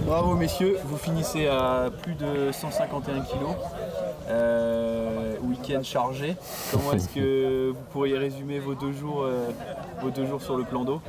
Bravo messieurs, vous finissez à plus de 151 kilos. Week-end chargé. Comment est-ce que vous pourriez résumer vos 2 jours sur le plan d'eau?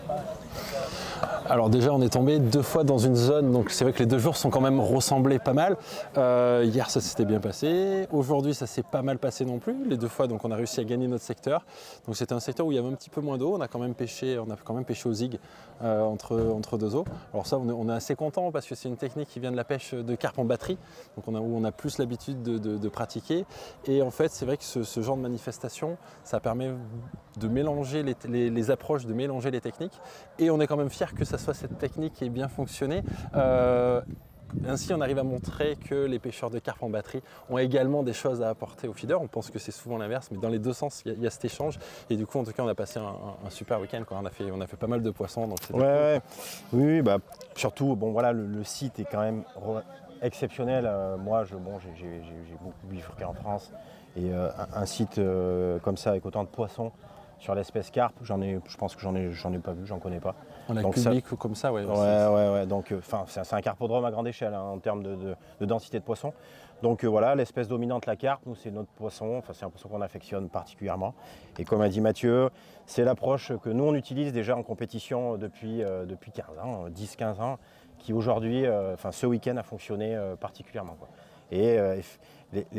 Alors déjà on est tombé 2 fois dans une zone, donc c'est vrai que les 2 jours sont quand même ressemblés pas mal. Hier ça s'était bien passé, aujourd'hui ça s'est pas mal passé non plus, les 2 fois donc on a réussi à gagner notre secteur. Donc c'était un secteur où il y avait un petit peu moins d'eau, on a quand même pêché au zig entre 2 eaux. Alors ça on est assez content parce que c'est une technique qui vient de la pêche de carpe en batterie, donc où on a plus l'habitude de pratiquer. Et en fait c'est vrai que ce genre de manifestation ça permet de mélanger les approches, de mélanger les techniques, et on est quand même fiers que ça soit cette technique qui ait bien fonctionné. Ainsi, on arrive à montrer que les pêcheurs de carpe en batterie ont également des choses à apporter aux feeders. On pense que c'est souvent l'inverse, mais dans les deux sens, il y a cet échange. Et du coup, en tout cas, on a passé un super week-end. On a fait pas mal de poissons. Donc ouais, ouais. Oui, bah, surtout, bon, voilà, le site est quand même exceptionnel. Moi, j'ai beaucoup bifurqué en France. Et un site comme ça, avec autant de poissons sur l'espèce carpe, je pense que j'en ai pas vu, j'en connais pas. On a donc public ça, comme ça, ouais. Ouais. Donc, c'est un carpodrome à grande échelle hein, en termes de densité de poissons. Donc voilà, l'espèce dominante, la carpe, nous c'est notre poisson, c'est un poisson qu'on affectionne particulièrement. Et comme a dit Mathieu, c'est l'approche que nous on utilise déjà en compétition depuis 15 ans, 10-15 ans, qui aujourd'hui, ce week-end a fonctionné particulièrement, quoi. Et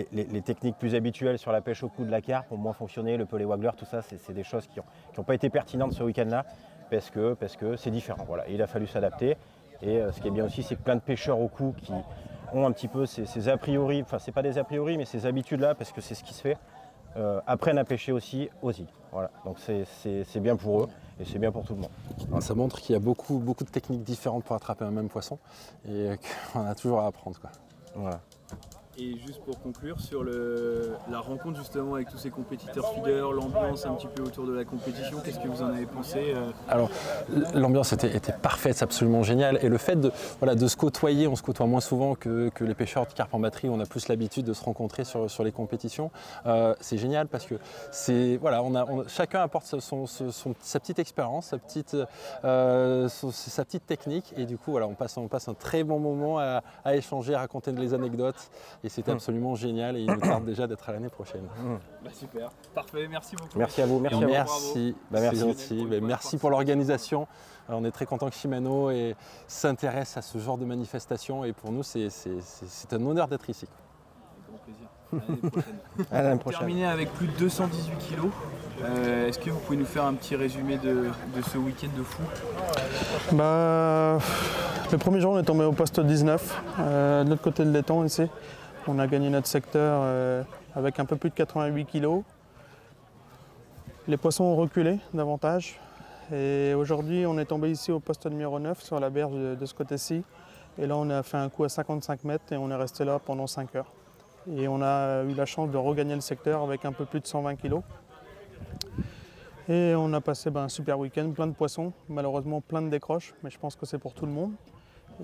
les techniques plus habituelles sur la pêche au cou de la carpe ont moins fonctionné, le pelé waggler, tout ça, c'est des choses qui n'ont pas été pertinentes ce week-end-là, parce que c'est différent. Voilà. Et il a fallu s'adapter. Et ce qui est bien aussi, c'est que plein de pêcheurs au cou qui ont un petit peu ces a priori, enfin c'est pas des a priori, mais ces habitudes-là, parce que c'est ce qui se fait, apprennent à pêcher aussi au zig. Voilà. Donc c'est bien pour eux et c'est bien pour tout le monde. Voilà. Ça montre qu'il y a beaucoup de techniques différentes pour attraper un même poisson et qu'on a toujours à apprendre, quoi. Voilà. Et juste pour conclure sur la rencontre justement avec tous ces compétiteurs feeders, l'ambiance un petit peu autour de la compétition, qu'est-ce que vous en avez pensé? Alors l'ambiance était parfaite, c'est absolument génial. Et le fait de se côtoyer, on se côtoie moins souvent que les pêcheurs de carpe en batterie, on a plus l'habitude de se rencontrer sur les compétitions. C'est génial parce que chacun apporte sa petite expérience, sa petite technique, et du coup on passe un très bon moment à échanger, à raconter des anecdotes. Et c'était absolument génial et il nous tarde déjà d'être à l'année prochaine. Bah super, parfait, merci beaucoup. Merci à vous, merci. C'est gentil, merci pour l'organisation. On est très content que Shimano s'intéresse à ce genre de manifestation et pour nous c'est un honneur d'être ici. Avec grand plaisir. À l'année prochaine. Terminé avec plus de 218 kilos. Est-ce que vous pouvez nous faire un petit résumé de ce week-end de fou? Le premier jour on est tombé au poste 19, de l'autre côté de l'étang ici. On a gagné notre secteur avec un peu plus de 88 kg. Les poissons ont reculé davantage. Et aujourd'hui, on est tombé ici au poste numéro 9 sur la berge de ce côté-ci. Et là, on a fait un coup à 55 mètres et on est resté là pendant 5 heures. Et on a eu la chance de regagner le secteur avec un peu plus de 120 kg. Et on a passé un super week-end, plein de poissons, malheureusement plein de décroches, mais je pense que c'est pour tout le monde.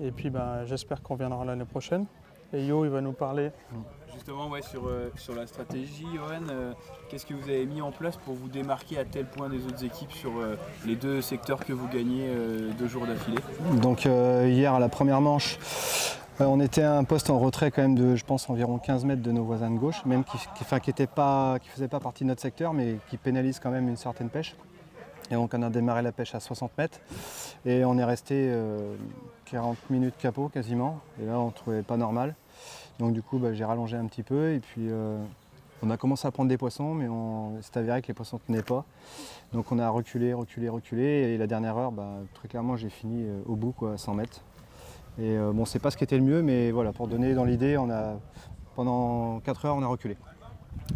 Et puis j'espère qu'on viendra l'année prochaine. Et Yo, il va nous parler. Justement, sur la stratégie, Johan, qu'est-ce que vous avez mis en place pour vous démarquer à tel point des autres équipes sur les 2 secteurs que vous gagnez 2 jours d'affilée? Donc hier, à la première manche, on était à un poste en retrait quand même de, je pense, environ 15 mètres de nos voisins de gauche, même qui ne faisaient pas partie de notre secteur, mais qui pénalisent quand même une certaine pêche. Et donc on a démarré la pêche à 60 mètres et on est resté 40 minutes capot quasiment. Et là on ne trouvait pas normal. Donc du coup j'ai rallongé un petit peu et puis on a commencé à prendre des poissons, mais c'est avéré que les poissons ne tenaient pas. Donc on a reculé et la dernière heure, très clairement j'ai fini au bout à 100 mètres. Et c'est pas ce qui était le mieux, mais voilà, pour donner dans l'idée, pendant 4 heures on a reculé.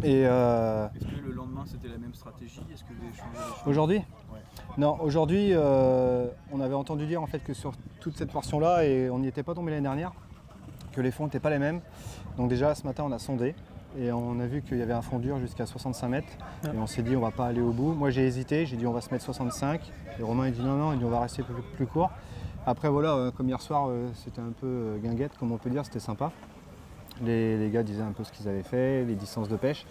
Et est-ce que le lendemain c'était la même stratégie? Est-ce que vous avez changé les choses? Aujourd'hui? Ouais. Non, aujourd'hui on avait entendu dire en fait que sur toute cette portion-là, et on n'y était pas tombé l'année dernière, que les fonds n'étaient pas les mêmes. Donc déjà ce matin on a sondé et on a vu qu'il y avait un fond dur jusqu'à 65 mètres. Et on s'est dit on va pas aller au bout. Moi j'ai hésité, j'ai dit on va se mettre 65. Et Romain il dit non, il dit on va rester plus court. Après voilà, comme hier soir c'était un peu guinguette comme on peut dire, c'était sympa. Les gars disaient un peu ce qu'ils avaient fait, les distances de pêche.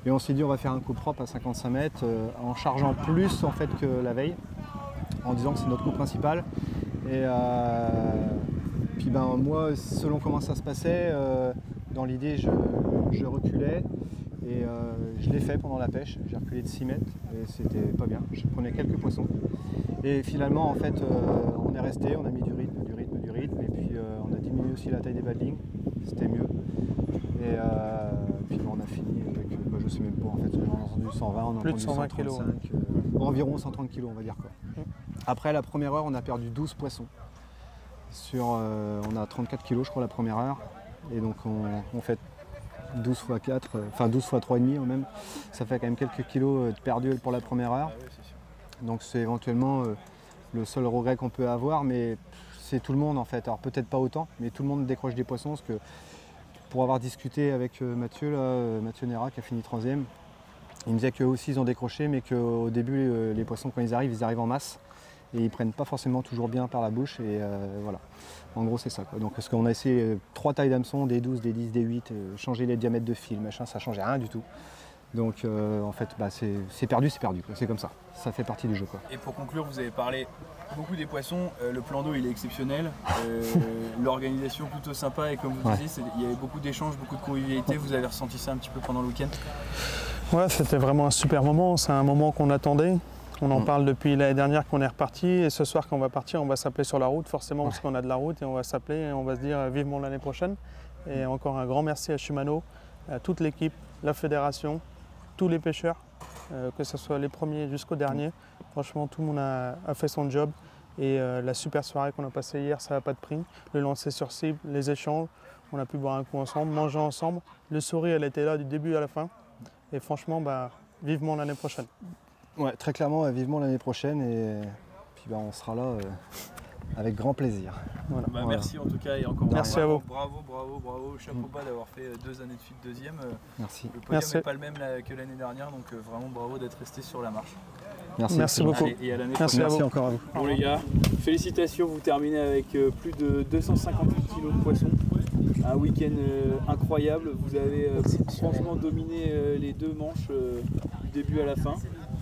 Et on s'est dit on va faire un coup propre à 55 mètres en chargeant plus en fait que la veille, en disant que c'est notre coup principal. Et puis moi, selon comment ça se passait, dans l'idée, je reculais et je l'ai fait pendant la pêche. J'ai reculé de 6 mètres et c'était pas bien. Je prenais quelques poissons. Et finalement, en fait, on est resté, on a mis du rythme, et puis on a diminué aussi la taille des badlings. C'était mieux. Et puis on a fini avec, je sais même pas, en fait, on a entendu 120, on a Plus de entendu 120 kilos, 135, environ 130 kilos, on va dire quoi. Après la première heure, on a perdu 12 poissons. On a 34 kilos, je crois, la première heure. Et donc on fait 12 x 4, enfin 12 x 3,5 même. Ça fait quand même quelques kilos de perdus pour la première heure. Donc c'est éventuellement le seul regret qu'on peut avoir, mais c'est tout le monde en fait. Alors peut-être pas autant, mais tout le monde décroche des poissons. Parce que pour avoir discuté avec Mathieu Néra qui a fini 3e, il me disait qu'eux aussi ils ont décroché, mais qu'au début les poissons quand ils arrivent en masse. Et ils prennent pas forcément toujours bien par la bouche et voilà. En gros c'est ça quoi. Donc parce qu'on a essayé 3 tailles d'hameçon, des 12, des 10, des 8, changer les diamètres de fil, machin, ça changeait rien du tout. Donc en fait c'est perdu quoi. C'est comme ça. Ça fait partie du jeu quoi. Et pour conclure, vous avez parlé beaucoup des poissons, le plan d'eau il est exceptionnel, l'organisation plutôt sympa et comme vous disiez, il y avait beaucoup d'échanges, beaucoup de convivialité, vous avez ressenti ça un petit peu pendant le week-end? Ouais, c'était vraiment un super moment, c'est un moment qu'on attendait. On en parle depuis l'année dernière qu'on est reparti et ce soir quand on va partir, on va s'appeler sur la route forcément parce qu'on a de la route et on va s'appeler et on va se dire vivement l'année prochaine. Et encore un grand merci à Shimano, à toute l'équipe, la fédération, tous les pêcheurs, que ce soit les premiers jusqu'aux derniers. Franchement, tout le monde a fait son job et la super soirée qu'on a passée hier, ça n'a pas de prix. Le lancer sur cible, les échanges, on a pu boire un coup ensemble, manger ensemble. Le sourire, elle était là du début à la fin. Et franchement, vivement l'année prochaine. Ouais, très clairement, vivement l'année prochaine et puis on sera là avec grand plaisir. Voilà. Merci en tout cas et encore merci à vous. Bravo, chapeau bas d'avoir fait 2 années de suite 2e. Merci. Le podium n'est pas le même que l'année dernière, donc vraiment bravo d'être resté sur la marche. Merci beaucoup. Allez, et à l'année prochaine. Merci encore à vous. Bon les gars, félicitations, vous terminez avec plus de 258 kilos de poissons. Un week-end incroyable, vous avez franchement dominé les 2 manches du début à la fin.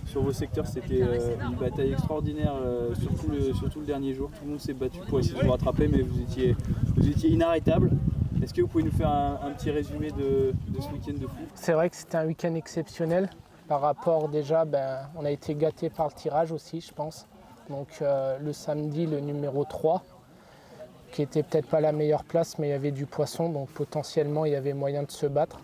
Sur vos secteurs, c'était une bataille extraordinaire, surtout le dernier jour. Tout le monde s'est battu pour essayer de vous rattraper, mais vous étiez inarrêtable. Est-ce que vous pouvez nous faire un petit résumé de ce week-end de fou? C'est vrai que c'était un week-end exceptionnel. Par rapport déjà, on a été gâtés par le tirage aussi, je pense. Donc le samedi, le numéro 3, qui était peut-être pas la meilleure place, mais il y avait du poisson, donc potentiellement il y avait moyen de se battre.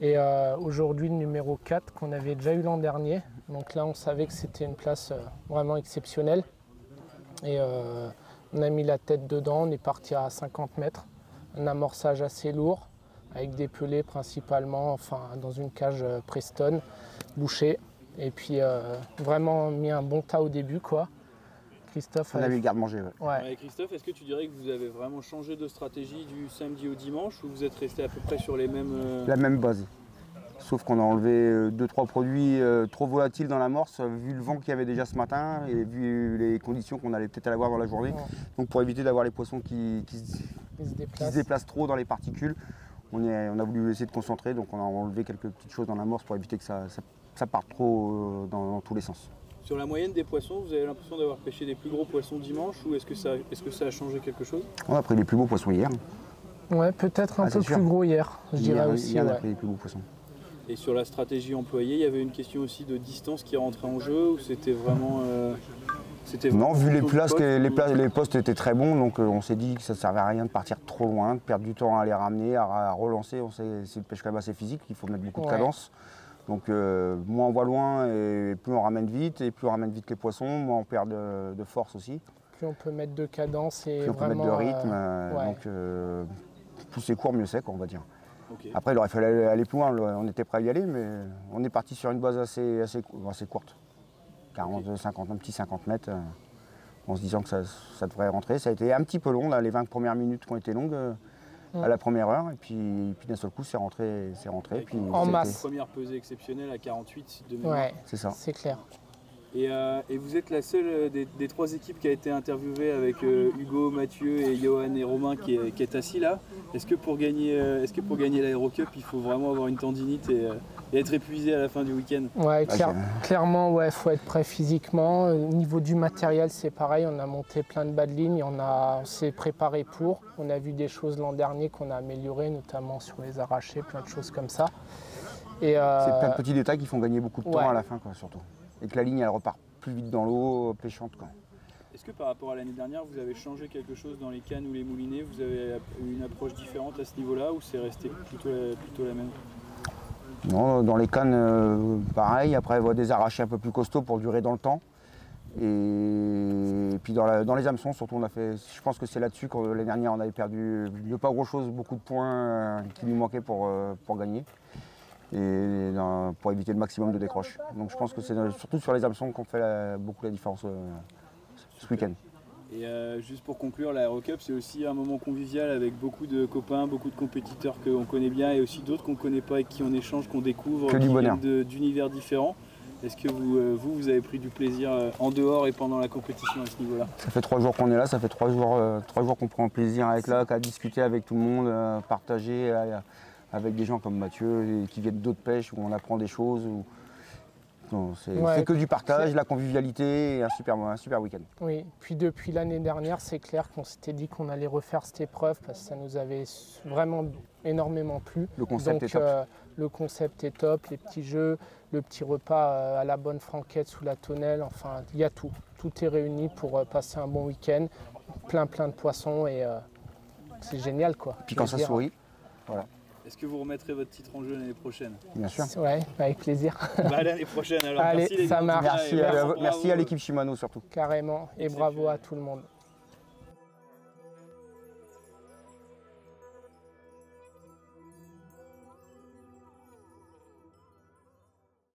Et aujourd'hui, le numéro 4 qu'on avait déjà eu l'an dernier. Donc là, on savait que c'était une place vraiment exceptionnelle. Et on a mis la tête dedans, on est parti à 50 mètres. Un amorçage assez lourd, avec des pelés principalement, dans une cage Preston, bouchée. Et puis vraiment mis un bon tas au début, quoi. Christophe, on avait le garde-manger. Ouais, Christophe, est-ce que tu dirais que vous avez vraiment changé de stratégie du samedi au dimanche ou vous êtes resté à peu près sur les mêmes... La même base. Sauf qu'on a enlevé 2-3 produits trop volatiles dans l'amorce, vu le vent qu'il y avait déjà ce matin et vu les conditions qu'on allait peut-être avoir dans la journée. Donc pour éviter d'avoir les poissons qui se déplacent trop dans les particules, on a voulu essayer de concentrer, donc on a enlevé quelques petites choses dans l'amorce pour éviter que ça parte trop dans tous les sens. Sur la moyenne des poissons, vous avez l'impression d'avoir pêché des plus gros poissons dimanche ou est-ce que ça a changé quelque chose? On a pris les plus beaux poissons hier. Ouais, peut-être un peu plus gros hier, je dirais aussi. Hier, on a pris les plus beaux poissons. Et sur la stratégie employée, il y avait une question aussi de distance qui rentrait en jeu ou c'était vraiment... Non, vu les postes étaient très bons, donc on s'est dit que ça ne servait à rien de partir trop loin, de perdre du temps à les ramener, à relancer. C'est une pêche quand même assez physique, il faut mettre beaucoup de cadence. Donc moins on va loin et plus on ramène vite, et plus on ramène vite les poissons, moins on perd de force aussi. Plus on peut mettre de cadence et plus on peut mettre de rythme, donc plus c'est court, mieux c'est, on va dire. Okay. Après il aurait fallu aller plus loin, on était prêt à y aller, mais on est parti sur une base assez courte. 40, 50, un petit 50 mètres, en se disant que ça devrait rentrer. Ça a été un petit peu long, là, les 20 premières minutes qui ont été longues à la première heure, et puis d'un seul coup c'est rentré. Puis en masse. Première pesée exceptionnelle à 48 de mémoire. Ouais, c'est ça. C'est clair. Et vous êtes la seule des 3 équipes qui a été interviewée avec Hugo, Mathieu et Johan et Romain qui est assis là. Est-ce que pour gagner l'Aérocup, il faut vraiment avoir une tendinite et être épuisé à la fin du week-end. Ouais, clairement, ouais, faut être prêt physiquement. Au niveau du matériel, c'est pareil. On a monté plein de bas de ligne. On s'est préparé pour. On a vu des choses l'an dernier qu'on a améliorées, notamment sur les arrachés, plein de choses comme ça. C'est plein de petits détails qui font gagner beaucoup de temps ouais. à la fin, quoi, surtout. Et que la ligne, elle repart plus vite dans l'eau, pêchante, quoi. Est-ce que par rapport à l'année dernière, vous avez changé quelque chose dans les cannes ou les moulinets? Vous avez eu une approche différente à ce niveau-là ou c'est resté plutôt la même? Non, dans les cannes, pareil. Après, des arrachés un peu plus costauds pour durer dans le temps. Et puis dans les hameçons, surtout, je pense que c'est là-dessus que l'année dernière, on avait perdu pas grand-chose, beaucoup de points qui lui manquaient pour gagner. Et pour éviter le maximum de décroches. Donc je pense que c'est surtout sur les hameçons qu'on fait beaucoup la différence ce week-end. Et juste pour conclure, l'Aérocup, c'est aussi un moment convivial avec beaucoup de copains, beaucoup de compétiteurs qu'on connaît bien et aussi d'autres qu'on ne connaît pas et qui on échange, qu'on découvre, qui viennent d'univers différents. Est-ce que vous avez pris du plaisir en dehors et pendant la compétition à ce niveau-là? Ça fait 3 jours qu'on est là, ça fait 3 jours qu'on prend plaisir à être là, qu'à discuter avec tout le monde, partager avec des gens comme Mathieu qui viennent d'autres pêches où on apprend des choses. C'est que du partage, la convivialité et un super week-end. Oui, puis depuis l'année dernière, c'est clair qu'on s'était dit qu'on allait refaire cette épreuve parce que ça nous avait vraiment énormément plu. Le concept est top. Le concept est top, les petits jeux, le petit repas à la bonne franquette sous la tonnelle, enfin il y a tout. Tout est réuni pour passer un bon week-end, plein de poissons et c'est génial quoi. Puis quand ça sourit, voilà. Est-ce que vous remettrez votre titre en jeu l'année prochaine? Bien sûr. Ouais, avec plaisir. L'année prochaine alors. Allez, merci les ça gars. marche. Merci à l'équipe Shimano surtout. Carrément, et bravo à tout le monde.